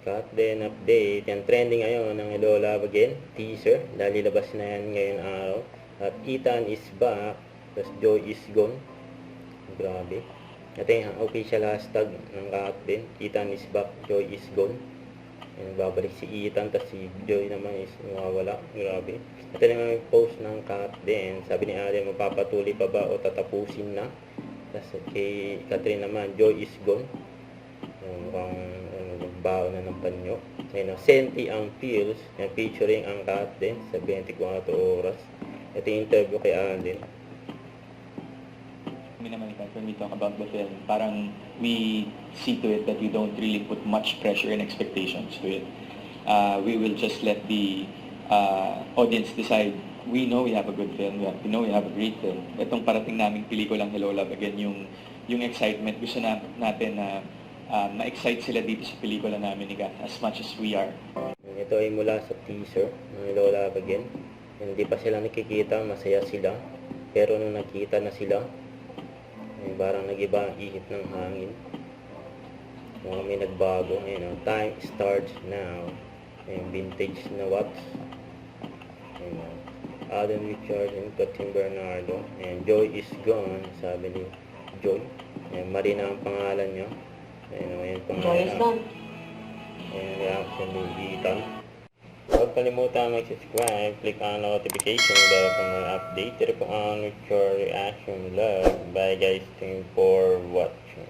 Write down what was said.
cut. Then update, yan trending ngayon ng Hello Love Again teaser dahil ilabas na yan ngayon araw. At Ethan is back, tapos Joy is gone. Grabe. Ito yung official hashtag ng cut din, Ethan is back, Joy is gone. Yan, babalik si Ethan, tapos si Joy naman is mawawala. Grabe. Ito naman yung post ng cut din, sabi ni Allen, mapapatuloy pa ba o tatapusin na? Tapos kay Catherine naman, Joy is gone. Mukhang nagbaho na ng panyo. Ayun, Senti ang Pills, yung featuring ang cut din sa 24 oras. Ito yung interview kay Alden. When we talk about the film, parang we see to it that we don't really put much pressure and expectations to it. We will just let the audience decide. We know we have a good film, we know we have a great film. Itong parating naming pelikulang Hello Love Again, yung excitement, gusto natin na ma-excite sila dito sa pelikula namin ni Gat as much as we are. Ito ay mula sa teaser ng Hello Love Again. Hindi pa sila nakikita, masaya sila. Pero nung nakita na sila, parang nag-iba ang ihip ng hangin. Mukhang may nagbago. Ayun, time starts now. Ayun, vintage na wax. Ayun, Adam Richard and Catherine Bernardo. And Joy is gone, sabi ni Joy. Ayun, Marina ang pangalan niya. Ayun, pangalan. Joy is gone. Ayun, reaction ni Ethan. Huwag kalimutan mag-subscribe, click on notification bell for more update. Ito po ang with your reaction vlog. Bye guys, thank you for watching.